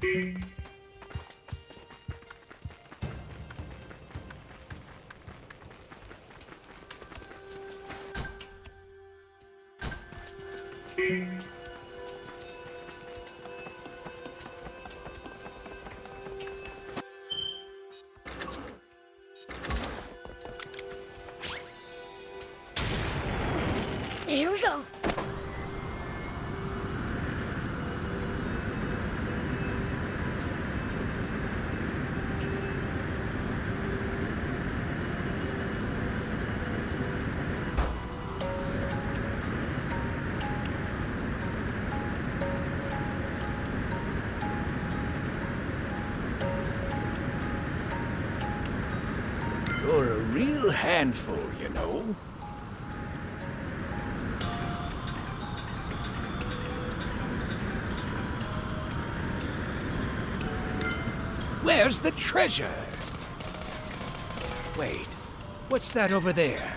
Here we go. You're a real handful, you know. Where's the treasure? Wait, what's that over there?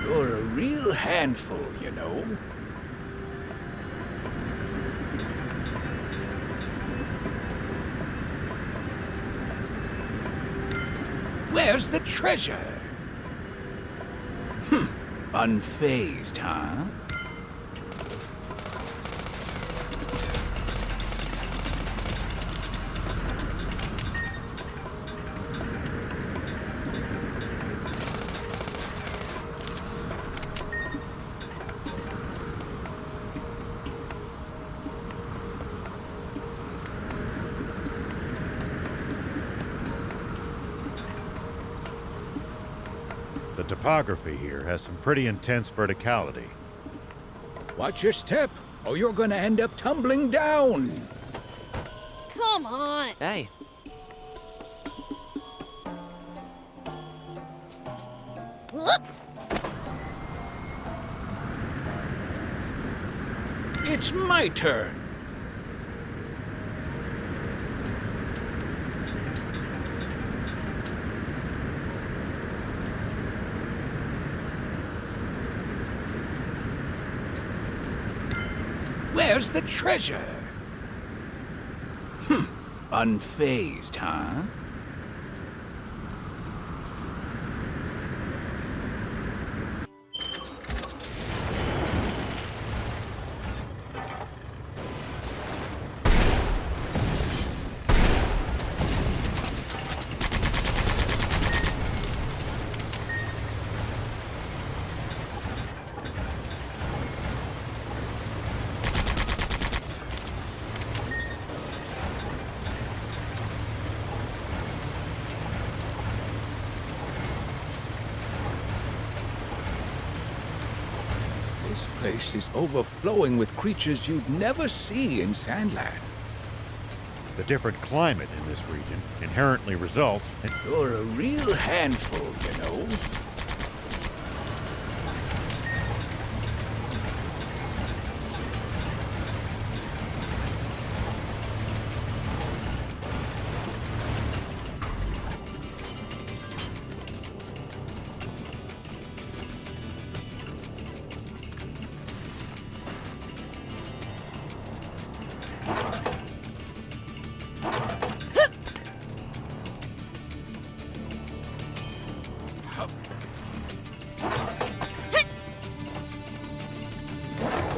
You're a real handful, you know. Where's the treasure? Unfazed, huh? The topography here has some pretty intense verticality. Watch your step, or you're gonna end up tumbling down. Come on. Hey, Look. It's my turn. Where's the treasure? Unfazed, huh? This place is overflowing with creatures you'd never see in Sandland. The different climate in this region inherently results in... You're a real handful, you know.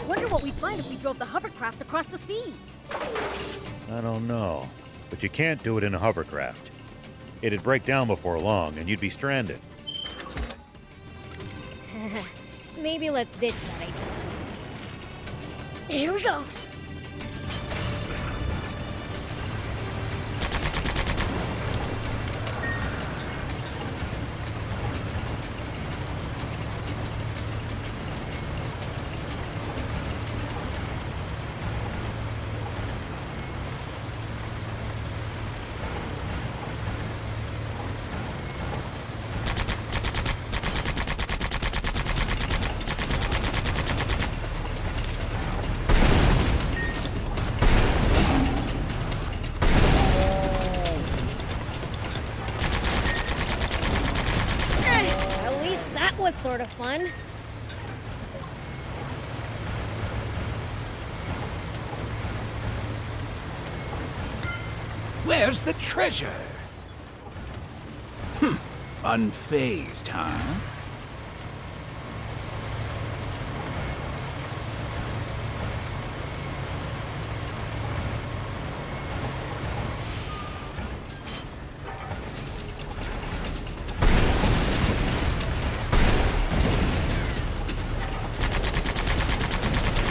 Wonder what we'd find if we drove the hovercraft across the sea. I don't know. But you can't do it in a hovercraft. It'd break down before long, and you'd be stranded. Maybe let's ditch that idea. Here we go. was sort of fun. Where's the treasure? Unfazed, huh?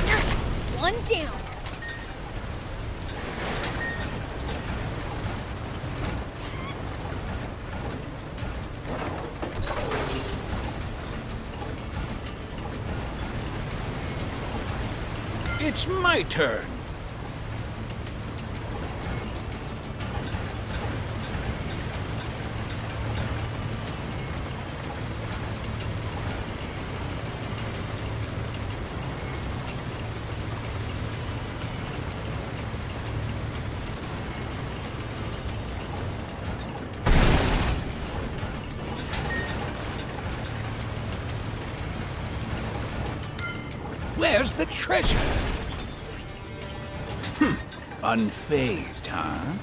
Nice! One down. It's my turn. Where's the treasure? Unfazed, huh?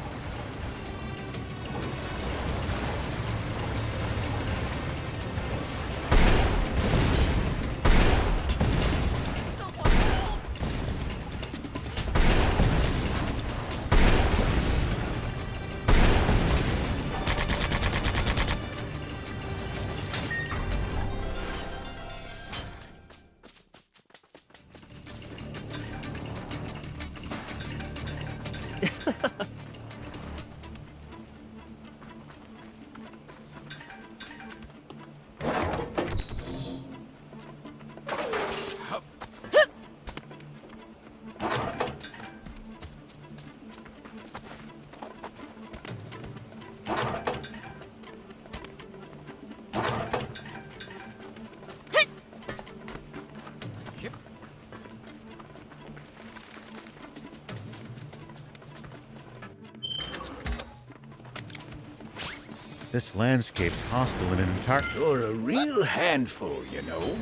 This landscape's hostile in an entire... You're a real handful, you know.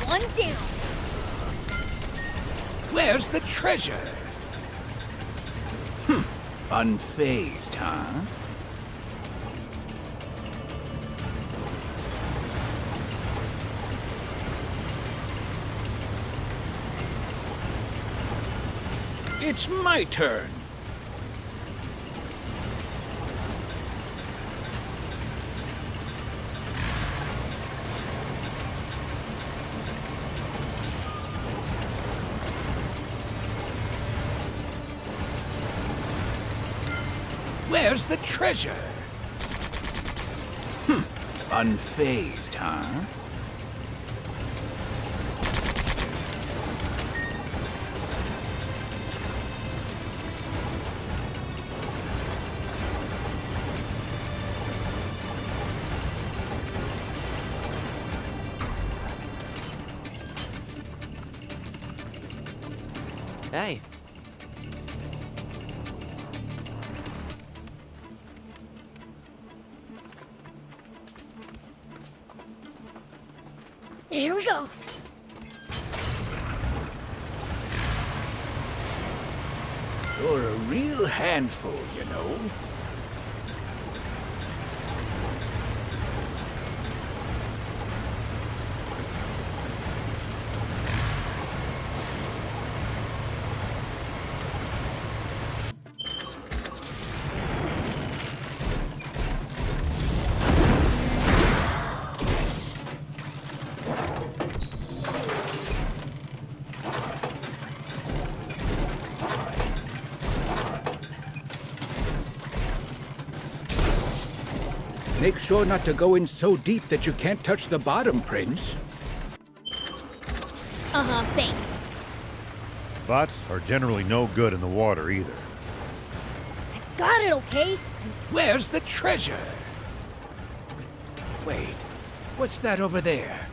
One down. Where's the treasure? Unfazed, huh? It's my turn. Where's the treasure? Unfazed, huh? Hey. Here we go. You're a real handful, you know. Make sure not to go in so deep that you can't touch the bottom, Prince. Thanks. Bots are generally no good in the water either. Got it, okay? Where's the treasure? Wait, what's that over there?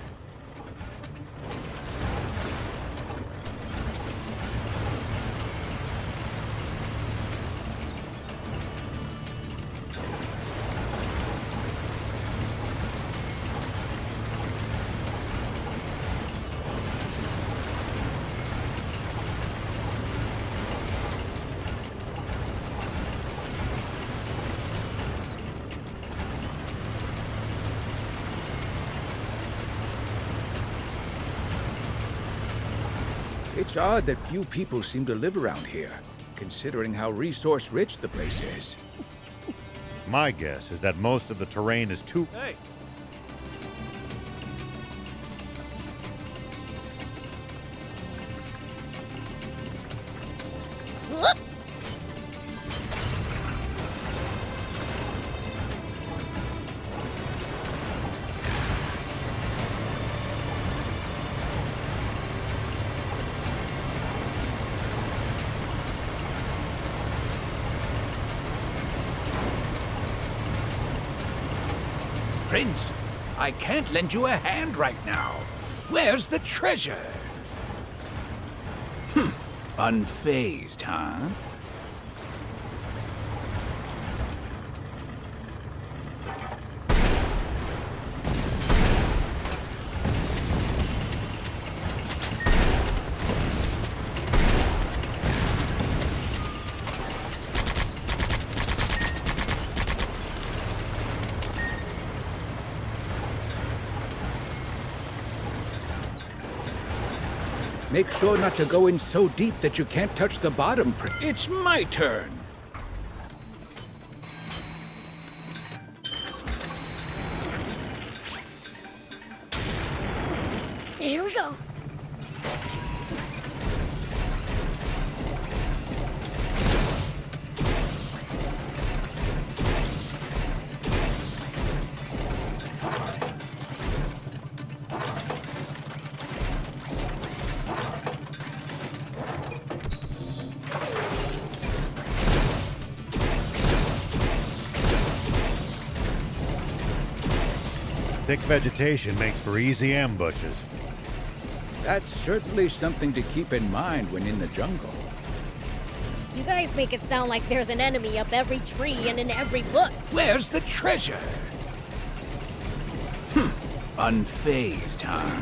It's odd that few people seem to live around here, considering how resource-rich the place is. My guess is that most of the terrain is too... Hey! Whoop! Prince, I can't lend you a hand right now. Where's the treasure? Unfazed, huh? Make sure not to go in so deep that you can't touch the bottom, Prince. It's my turn. Here we go. Thick vegetation makes for easy ambushes. That's certainly something to keep in mind when in the jungle. You guys make it sound like there's an enemy up every tree and in every bush. Where's the treasure? Unfazed, huh?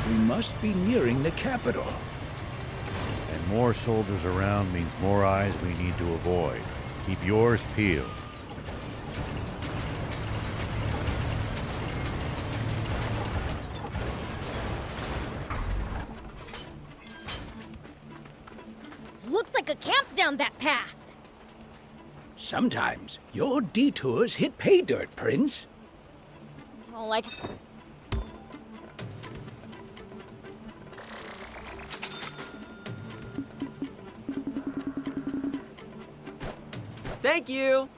We must be nearing the capital. And more soldiers around means more eyes we need to avoid. Keep yours peeled. Looks like a camp down that path. Sometimes your detours hit pay dirt, Prince. It's all like... Thank you!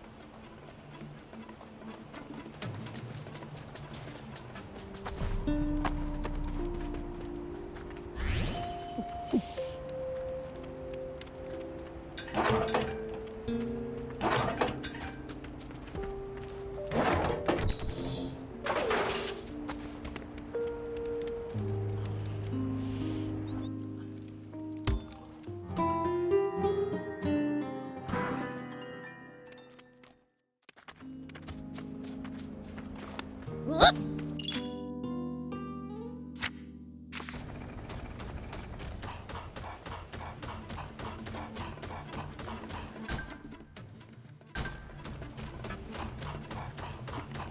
Whoop!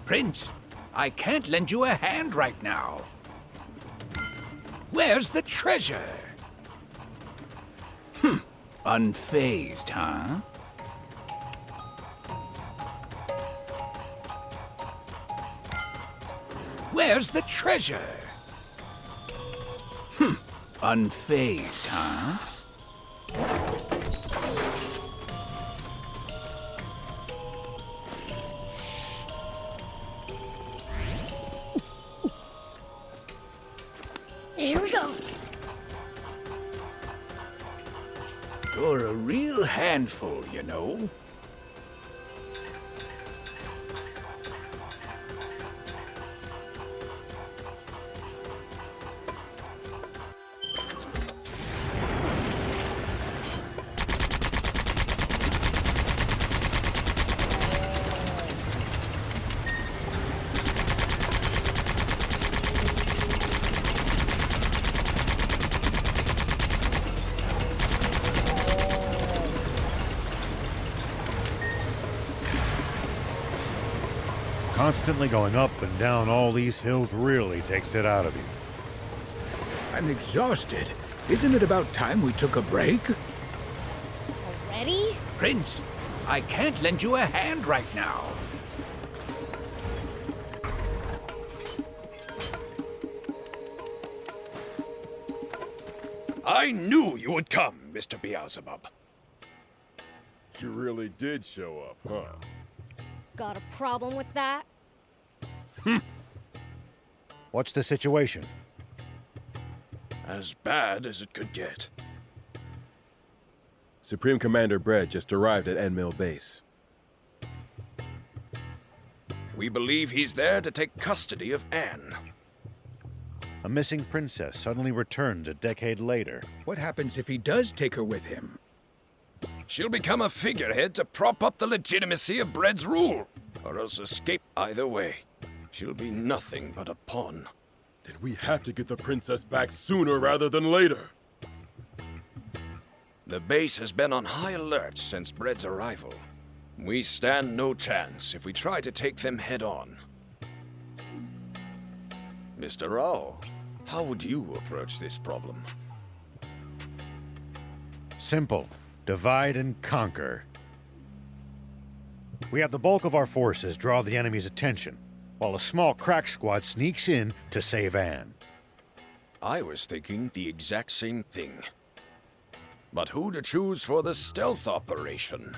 Prince, I can't lend you a hand right now. Where's the treasure? Unfazed, huh? Where's the treasure? Unfazed, huh? Here we go. You're a real handful, you know. Constantly going up and down all these hills really takes it out of you. I'm exhausted. Isn't it about time we took a break? Already? Prince, I can't lend you a hand right now. I knew you would come, Mr. Beelzebub. You really did show up, huh? Got a problem with that? What's the situation? As bad as it could get. Supreme Commander Bredd just arrived at Enmill Base. We believe he's there to take custody of Anne. A missing princess suddenly returns a decade later. What happens if he does take her with him? She'll become a figurehead to prop up the legitimacy of Bredd's rule, or else escape either way. She'll be nothing but a pawn. Then we have to get the princess back sooner rather than later. The base has been on high alert since Bredd's arrival. We stand no chance if we try to take them head on. Mr. Rao, how would you approach this problem? Simple. Divide and conquer. We have the bulk of our forces draw the enemy's attention, while a small crack squad sneaks in to save Anne. I was thinking the exact same thing. But who to choose for the stealth operation?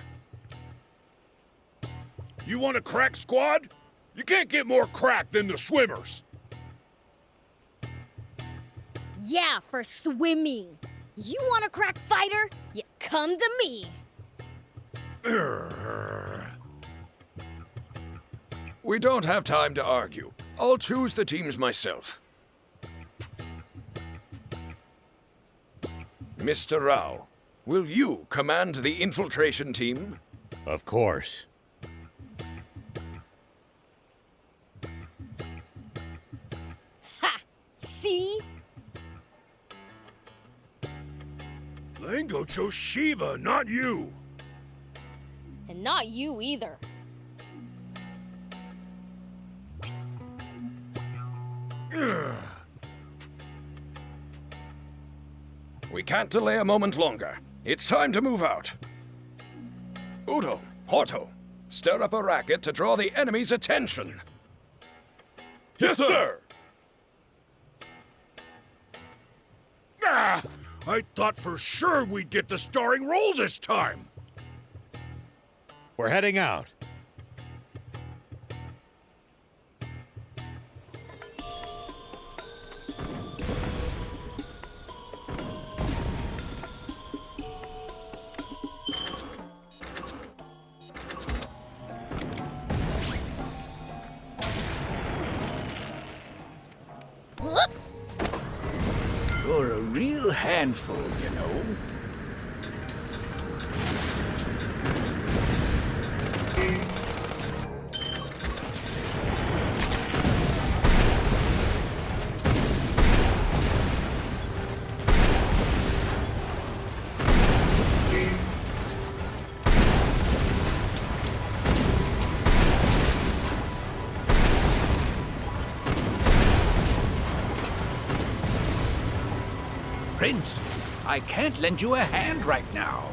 You want a crack squad? You can't get more crack than the swimmers. Yeah, for swimming. You want a crack fighter? You come to me. We don't have time to argue. I'll choose the teams myself. Mr. Rao, will you command the infiltration team? Of course. Ha! See? Lango chose Shiva, not you. And not you either. We can't delay a moment longer. It's time to move out. Udo, Horto, stir up a racket to draw the enemy's attention. Yes, sir. Ah, I thought for sure we'd get the starring role this time. We're heading out. Whoop! You're a real handful, you know. Prince, I can't lend you a hand right now.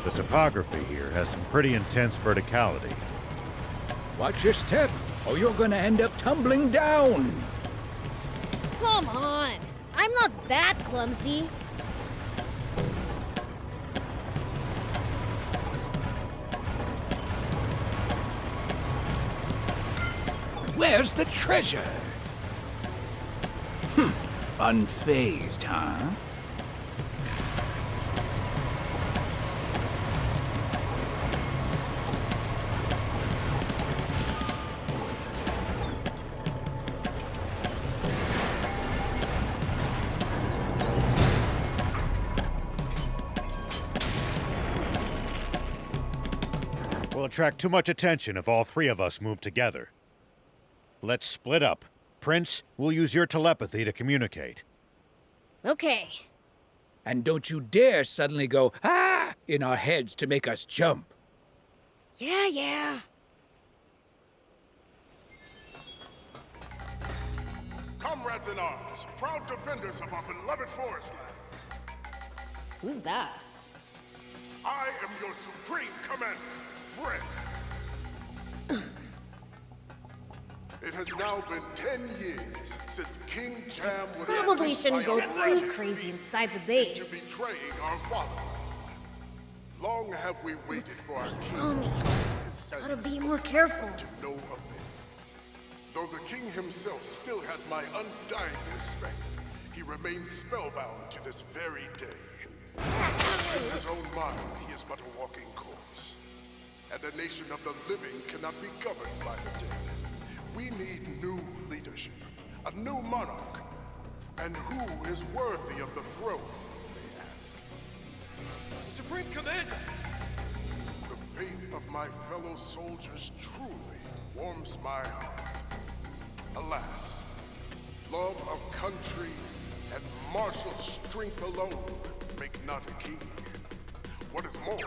The topography here has some pretty intense verticality. Watch your step, or you're gonna end up tumbling down. Come on! I'm not that clumsy. Where's the treasure? Unfazed, huh? We'll attract too much attention if all three of us move together. Let's split up. Prince, we'll use your telepathy to communicate. Okay. And don't you dare suddenly go, ah, in our heads to make us jump. Yeah. Comrades in arms, proud defenders of our beloved forest land, Who's that? I am your supreme commander, Brent. It has now been 10 years since King Jam was Probably sentenced shouldn't by go a too rebel crazy inside the to base. betraying our father. Long have we waited for our king. Saw me. His Gotta sentence be was more careful. to no avail. Though the king himself still has my undying respect, he remains spellbound to this very day. In his own mind, he is but a walking corpse. And a nation of the living cannot be governed by the dead. We need new leadership, a new monarch. And who is worthy of the throne, you may ask? Supreme Commander! The faith of my fellow soldiers truly warms my heart. Alas, love of country and martial strength alone make not a king. What is more,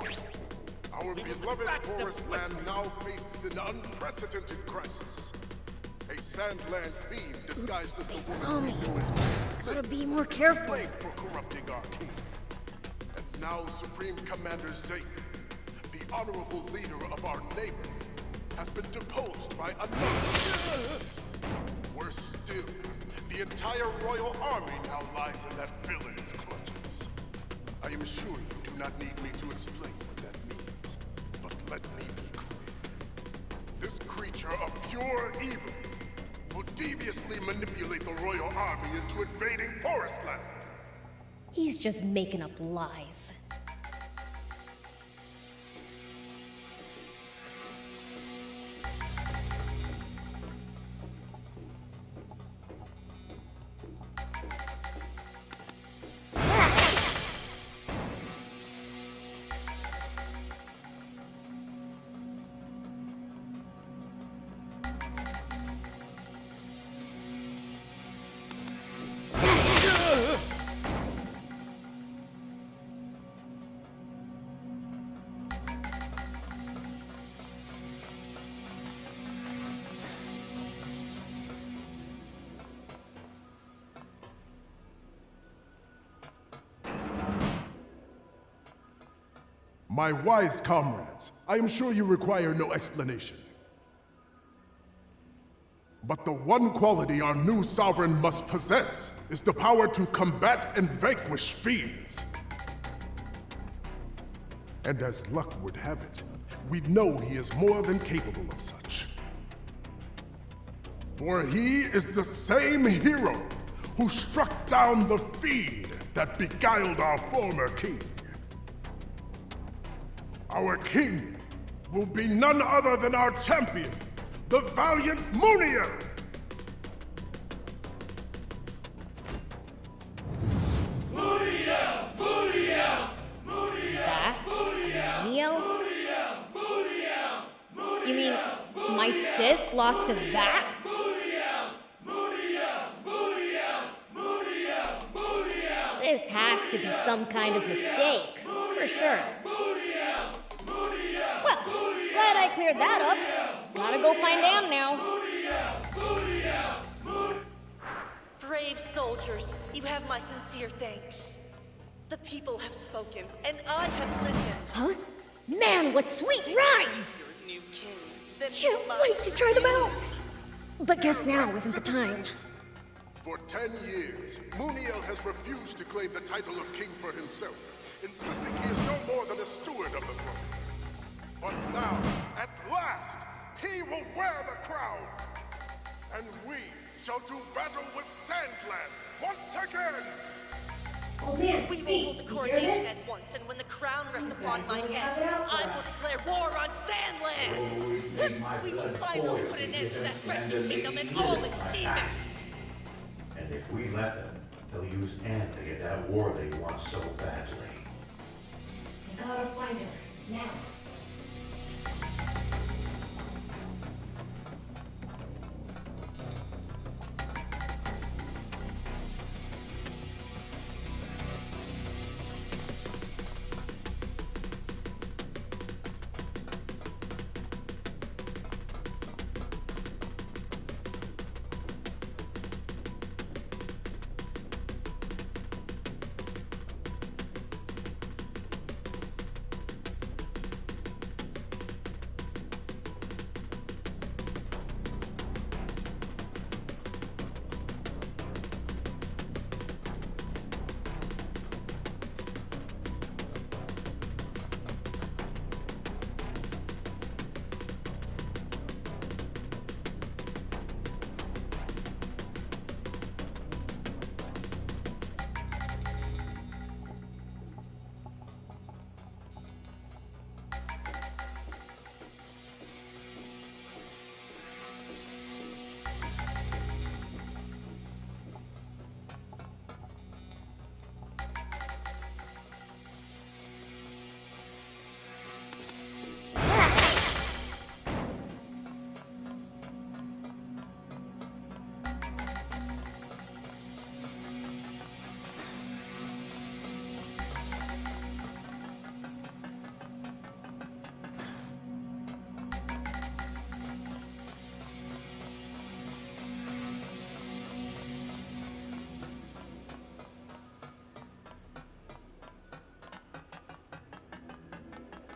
our beloved forest land now faces an unprecedented crisis. A sandland fiend disguised as They the saw woman me. who is Gotta be more careful. blamed for corrupting our king. And now Supreme Commander Zayt, the honorable leader of our neighbor, has been deposed by another. Worse still, the entire royal army now lies in that villain's clutches. I am sure you do not need me to explain what that means, but let me be clear. This creature of pure evil will deviously manipulate the royal army into invading forest land. He's just making up lies. My wise comrades, I am sure you require no explanation. But the one quality our new sovereign must possess is the power to combat and vanquish fiends. And as luck would have it, we know he is more than capable of such. For he is the same hero who struck down the fiend that beguiled our former king. Our king will be none other than our champion, the valiant Muniel! That's Neil? You mean my sis lost to that? This has to be some kind of mistake, for sure. Well, glad I cleared that up. Gotta go find Anne now. Brave soldiers, you have my sincere thanks. The people have spoken, and I have listened. Huh? Man, what sweet rides! New king. Then Can't wait to try them out! But guess now isn't the time. For 10 years, Muniel has refused to claim the title of king for himself, insisting he is no more than a steward of the throne. But now, at last, he will wear the crown! And we shall do battle with Sandland once again! Oh man, we will hold the coronation at once, and when the crown rests upon my head, I will declare war on Sandland! We will finally put an end to that wretched kingdom and all its demons! And if we let them, they'll use Anne to get that war they want so badly. I gotta find her, now.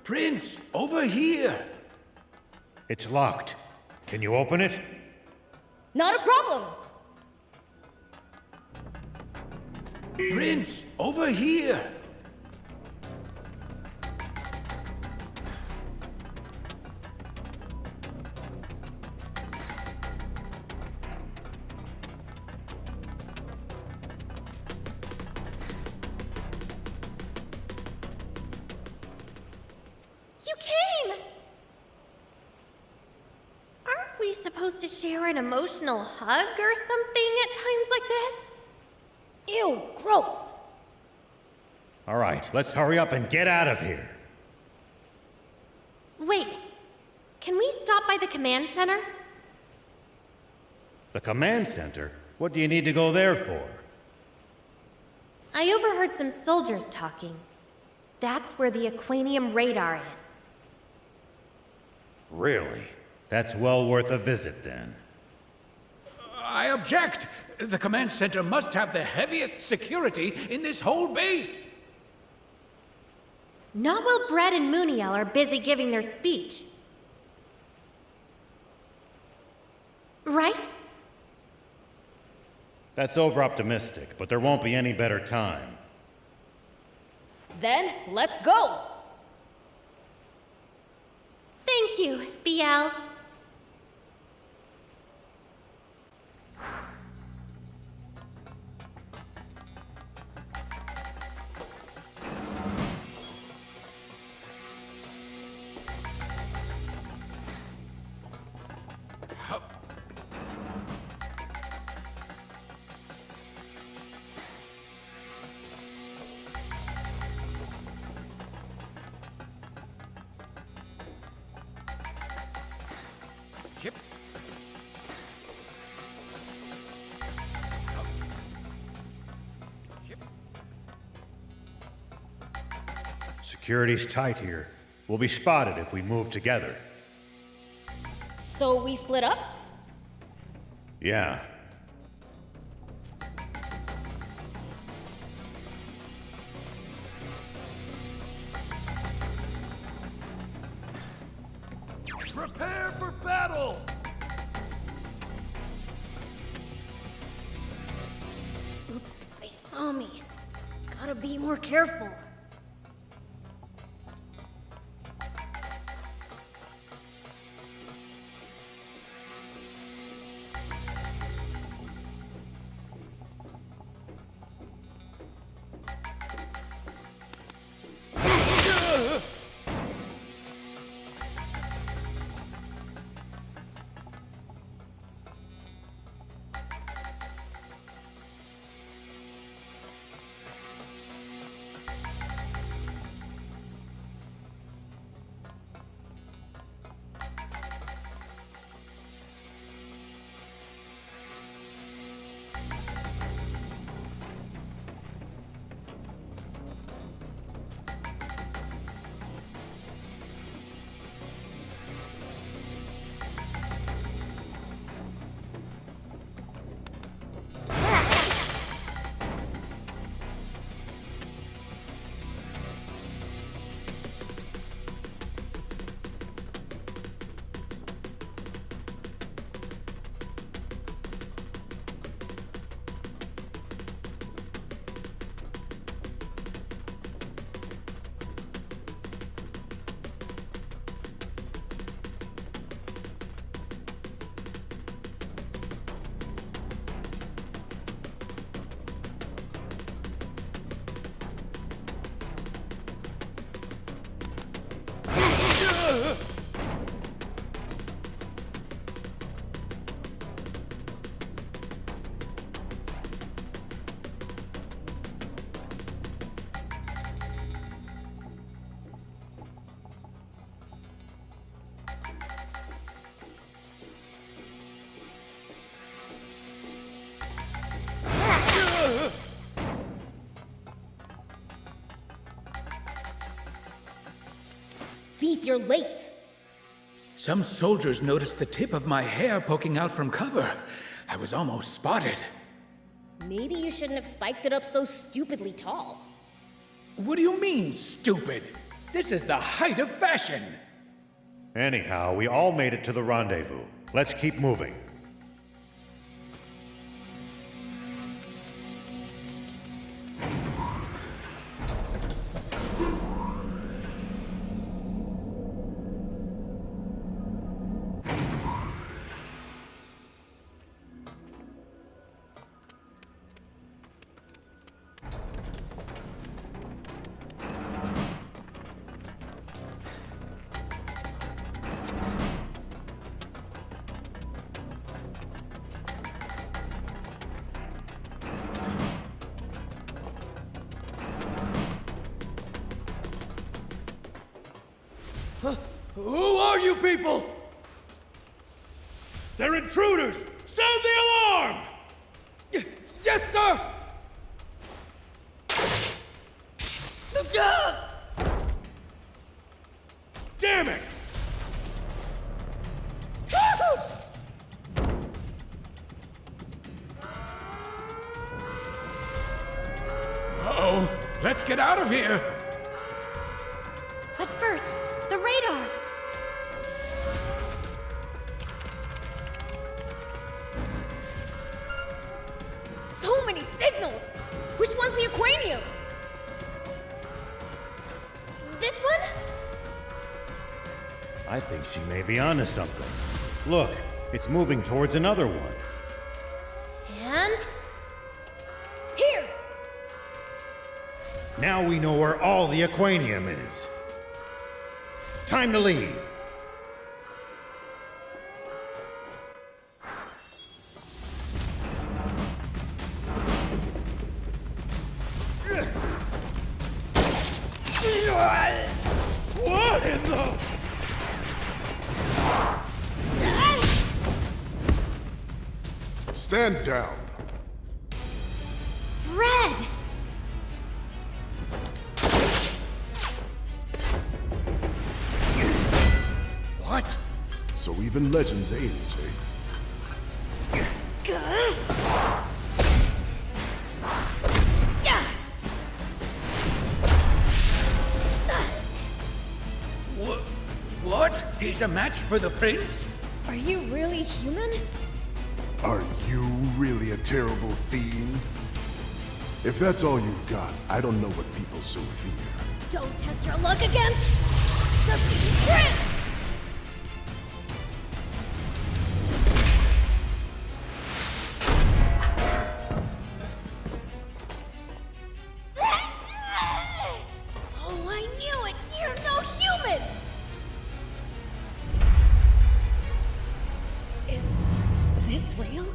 Prince, over here! It's locked. Can you open it? Not a problem! Prince, over here! You came! Aren't we supposed to share an emotional hug or something at times like this? Ew, gross! All right, let's hurry up and get out of here. Wait, can we stop by the command center? The command center? What do you need to go there for? I overheard some soldiers talking. That's where the Aquanium radar is. Really? That's well worth a visit, then. I object! The command center must have the heaviest security in this whole base! Not while Brett and Muniel are busy giving their speech. Right? That's over-optimistic, but there won't be any better time. Then, let's go! Thank you, BLs. Yep. Security's tight here. We'll be spotted if we move together. So we split up? Yeah. Prepare for battle! Oops, they saw me. Gotta be more careful. Thief, you're late. Some soldiers noticed the tip of my hair poking out from cover. I was almost spotted. Maybe you shouldn't have spiked it up so stupidly tall. What do you mean, stupid? This is the height of fashion. Anyhow, we all made it to the rendezvous. Let's keep moving. Who are you people? They're intruders! Sound the alarm! Yes, sir! Damn it! Uh-oh. Let's get out of here. But first, the radar! So many signals! Which one's the Aquanium? This one? I think she may be onto something. Look, it's moving towards another one. And? Here! Now we know where all the Aquanium is. Time to leave. What in the... Stand down. Bread! What? So even legends age, eh? What? He's a match for the prince? Are you really human? Are you really a terrible fiend? If that's all you've got, I don't know what people so fear. Don't test your luck against the prince! Oh, I knew it! You're no human! Is this real?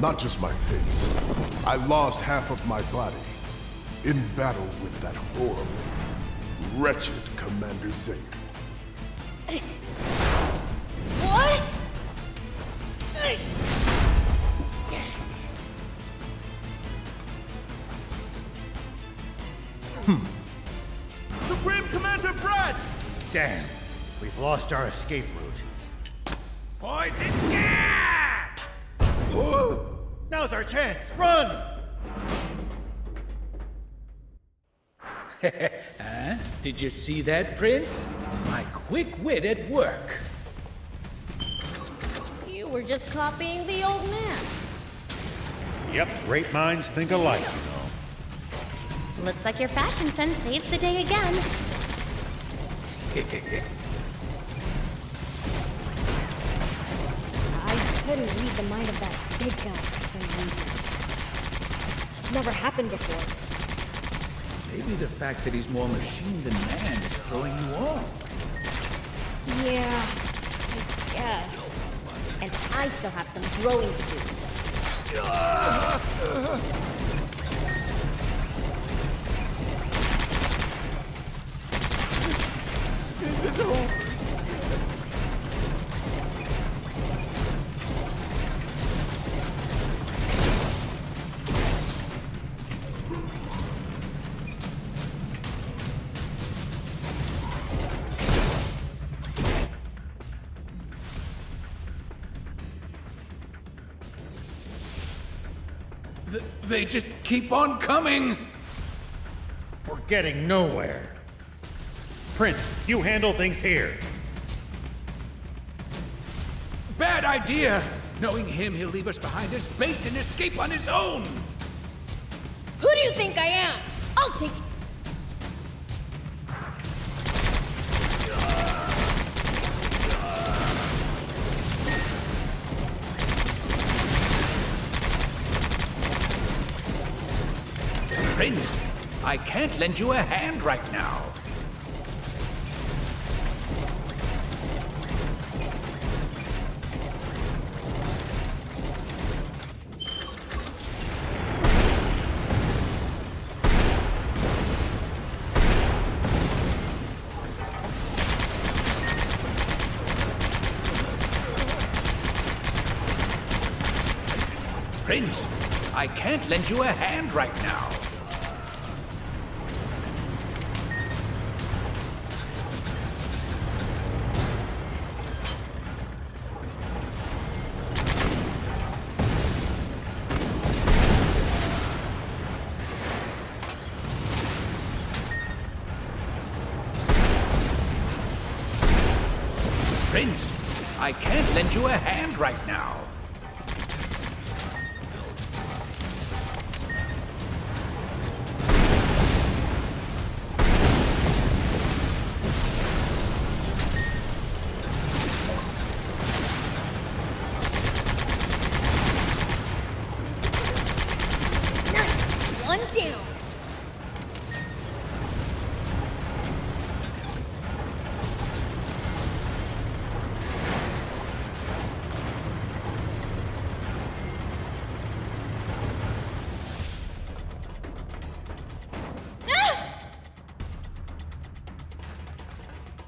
Not just my face. I lost half of my body in battle with that horrible, wretched Commander Zayt. What? Supreme Commander Brad! Damn, we've lost our escape route. Poison gas! Now's our chance! Run! Huh? Did you see that, Prince? My quick wit at work. You were just copying the old man. Yep, great minds think alike, you know. Looks like your fashion sense saves the day again. I couldn't read the mind of that big guy for some reason. It's never happened before. Maybe the fact that he's more machine than man is throwing you off. Yeah, I guess. And I still have some growing to do. They just keep on coming! We're getting nowhere. Prince, you handle things here. Bad idea! Knowing him, he'll leave us behind as bait and escape on his own! Who do you think I am? I'll take... Prince, I can't lend you a hand right now. Prince, I can't lend you a hand right now. Prince, I can't lend you a hand right now. Nice! One down!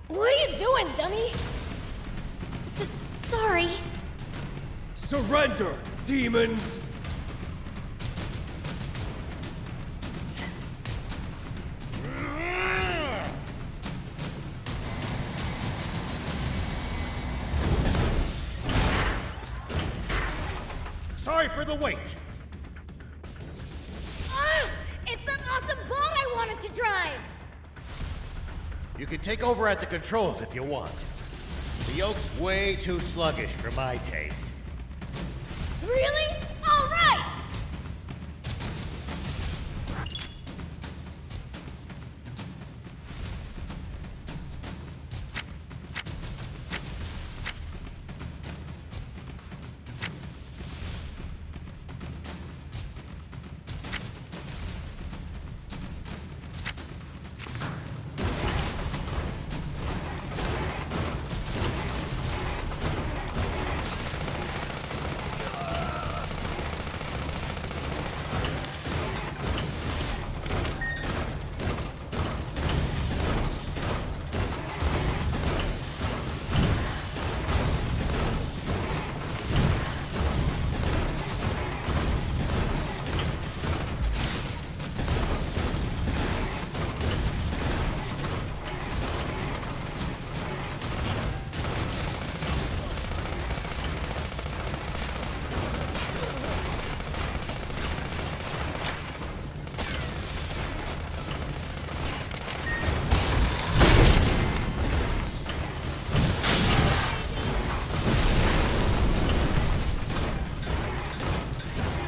What are you doing, dummy? Sorry. Surrender! demons! Sorry for the wait. Ah! It's that awesome boat I wanted to drive! You can take over at the controls if you want. The yoke's way too sluggish for my taste. Really? All right!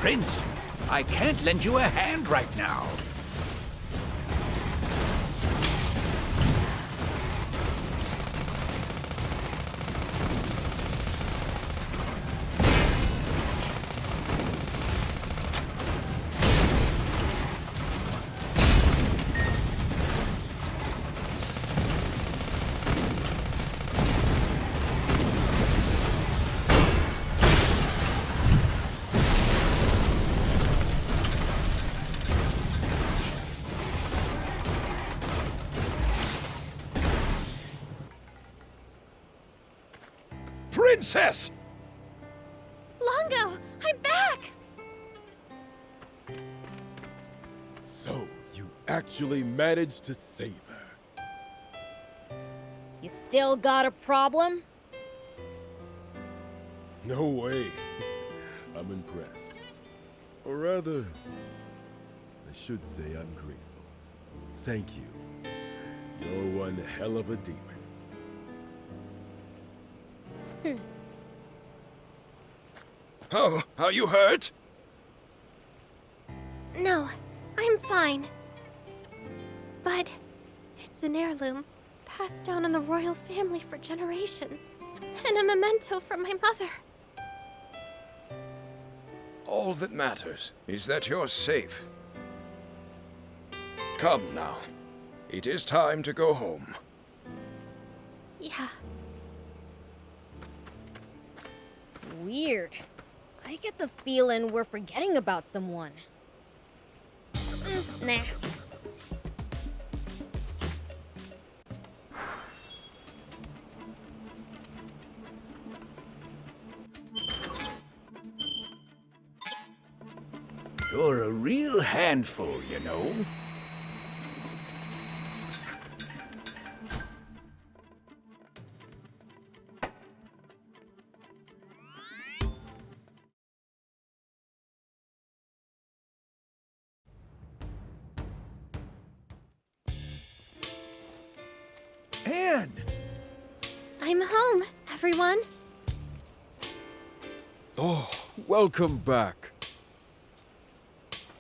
Prince, I can't lend you a hand right now. Princess! Longo, I'm back! So, you actually managed to save her. You still got a problem? No way. I'm impressed. Or rather, I should say I'm grateful. Thank you. You're one hell of a demon. Oh, are you hurt? No, I'm fine. But it's an heirloom, passed down in the royal family for generations, and a memento from my mother. All that matters is that you're safe. Come now. It is time to go home. Yeah. Weird. I get the feeling we're forgetting about someone. Nah. You're a real handful, you know. Anne! I'm home, everyone. Oh, welcome back.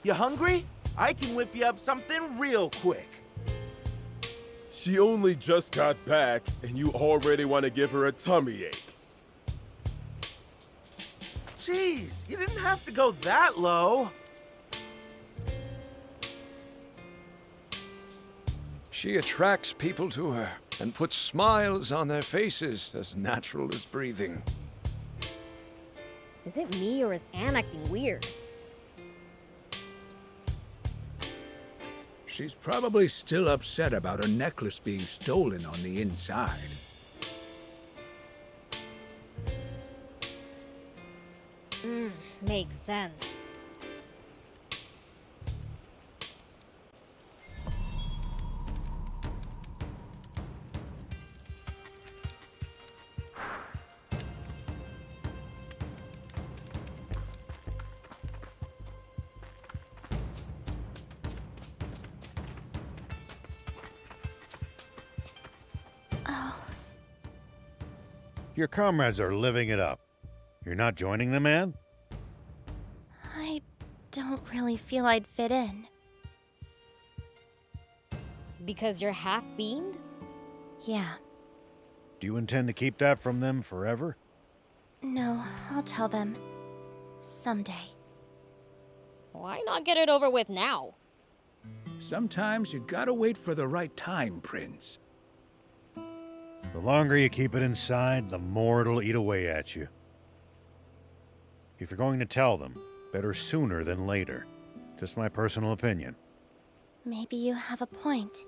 You hungry? I can whip you up something real quick. She only just got back, and you already want to give her a tummy ache. Jeez, you didn't have to go that low. She attracts people to her and puts smiles on their faces as natural as breathing. Is it me or is Anne acting weird? She's probably still upset about her necklace being stolen on the inside. Makes sense. Your comrades are living it up. You're not joining them, Anne? I don't really feel I'd fit in. Because you're half fiend? Yeah. Do you intend to keep that from them forever? No, I'll tell them. Someday. Why not get it over with now? Sometimes you gotta wait for the right time, Prince. The longer you keep it inside, the more it'll eat away at you. If you're going to tell them, better sooner than later. Just my personal opinion. Maybe you have a point.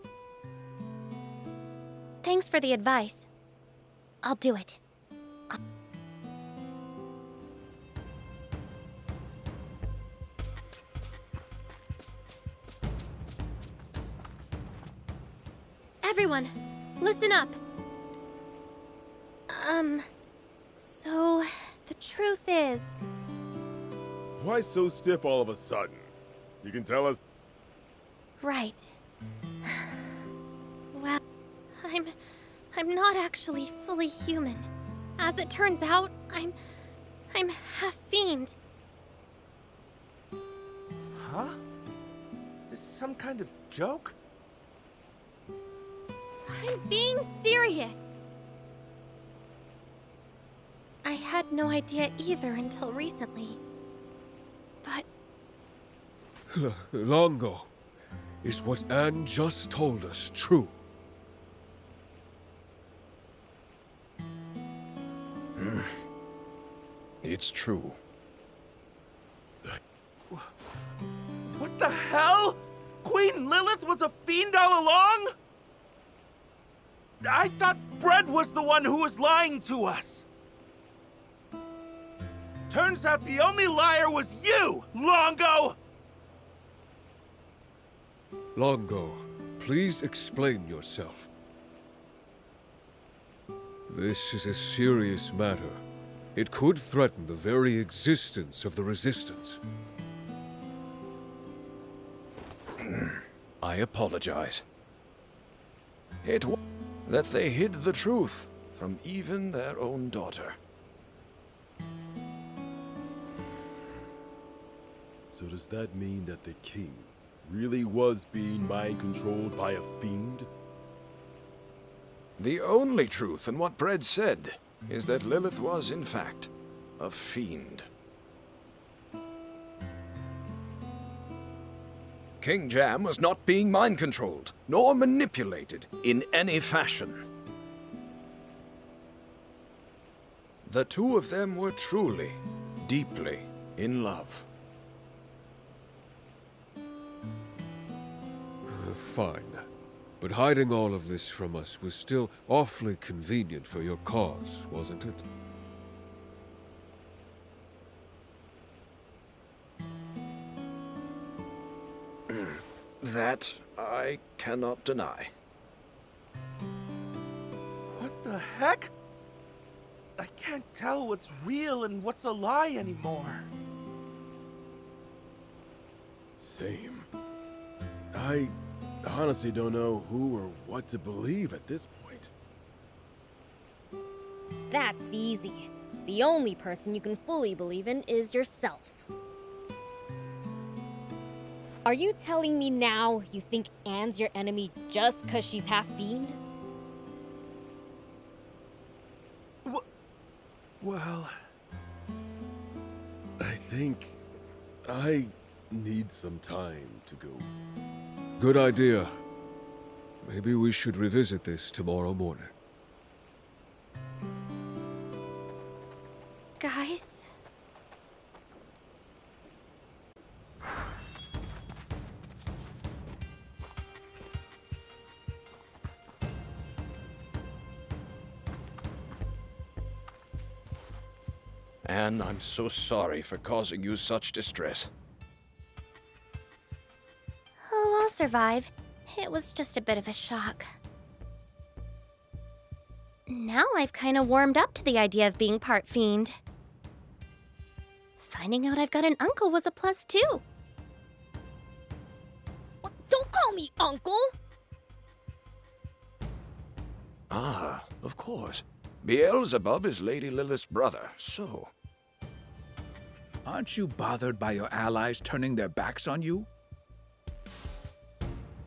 Thanks for the advice. I'll do it. Everyone, listen up. So, the truth is... Why so stiff all of a sudden? You can tell us... Right. Well, I'm not actually fully human. As it turns out, I'm half fiend. Huh? This is some kind of joke? I'm being serious. I had no idea either until recently. But... Longo, is what Anne just told us true? It's true. What the hell? Queen Lilith was a fiend all along? I thought Bread was the one who was lying to us. Turns out the only liar was you, Longo! Longo, please explain yourself. This is a serious matter. It could threaten the very existence of the Resistance. I apologize. It was that they hid the truth from even their own daughter. So does that mean that the king really was being mind-controlled by a fiend? The only truth in what Bread said is that Lilith was, in fact, a fiend. King Jam was not being mind-controlled, nor manipulated in any fashion. The two of them were truly, deeply in love. Fine. But hiding all of this from us was still awfully convenient for your cause, wasn't it? That I cannot deny. What the heck? I can't tell what's real and what's a lie anymore. Same. I honestly don't know who or what to believe at this point. That's easy. The only person you can fully believe in is yourself. Are you telling me now you think Anne's your enemy just because she's half fiend? Well... I think I need some time to go. Good idea. Maybe we should revisit this tomorrow morning. Guys? Anne, I'm so sorry for causing you such distress. Oh, I'll survive. It was just a bit of a shock. Now I've kind of warmed up to the idea of being part fiend. Finding out I've got an uncle was a plus too. Don't call me uncle! Ah, of course. Beelzebub is Lady Lilith's brother, so... Aren't you bothered by your allies turning their backs on you?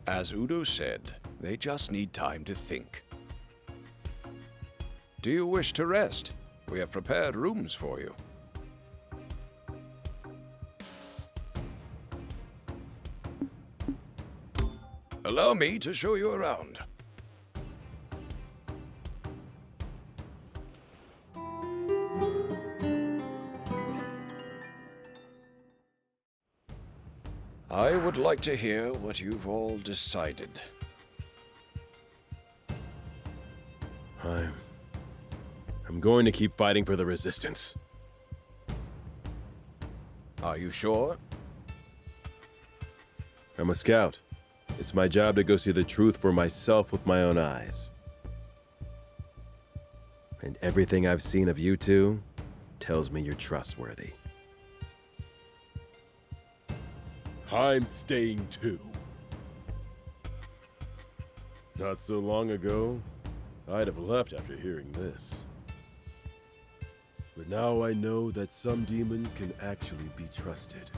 As Udo said, they just need time to think. Do you wish to rest? We have prepared rooms for you. Allow me to show you around. I would like to hear what you've all decided. I'm going to keep fighting for the Resistance. Are you sure? I'm a scout. It's my job to go see the truth for myself with my own eyes. And everything I've seen of you two tells me you're trustworthy. I'm staying too. Not so long ago, I'd have left after hearing this. But now I know that some demons can actually be trusted.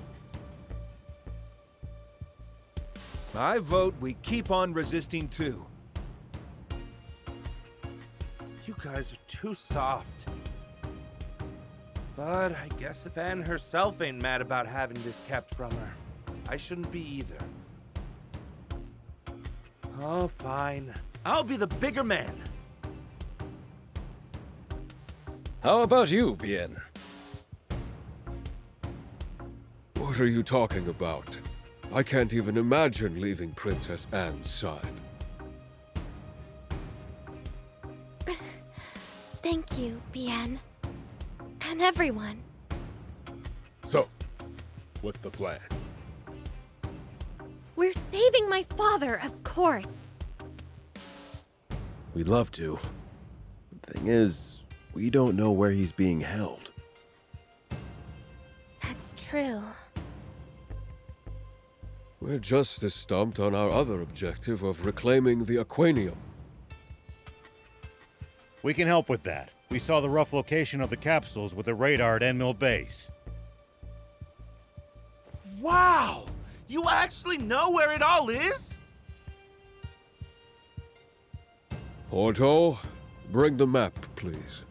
I vote we keep on resisting too. You guys are too soft. But I guess if Anne herself ain't mad about having this kept from her, I shouldn't be either. Oh, fine. I'll be the bigger man. How about you, Bien? What are you talking about? I can't even imagine leaving Princess Anne's side. Thank you, Bien. And everyone. So, what's the plan? We're saving my father, of course. We'd love to. The thing is, we don't know where he's being held. That's true. We're just as stumped on our other objective of reclaiming the Aquanium. We can help with that. We saw the rough location of the capsules with the radar at Endmill Base. Wow! You actually know where it all is? Porto, bring the map, please.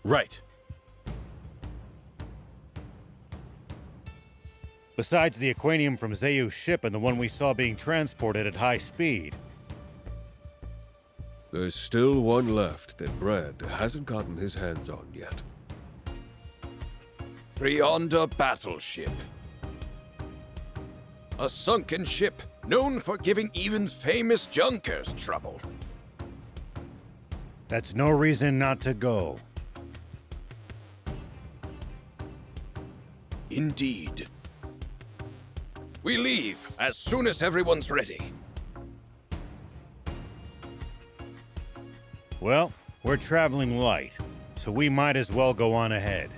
Right. Besides the Aquanium from Zeyu's ship and the one we saw being transported at high speed. There's still one left that Brad hasn't gotten his hands on yet. Rionda battleship. A sunken ship known for giving even famous junkers trouble. That's no reason not to go. Indeed. We leave as soon as everyone's ready. Well, we're traveling light, so we might as well go on ahead.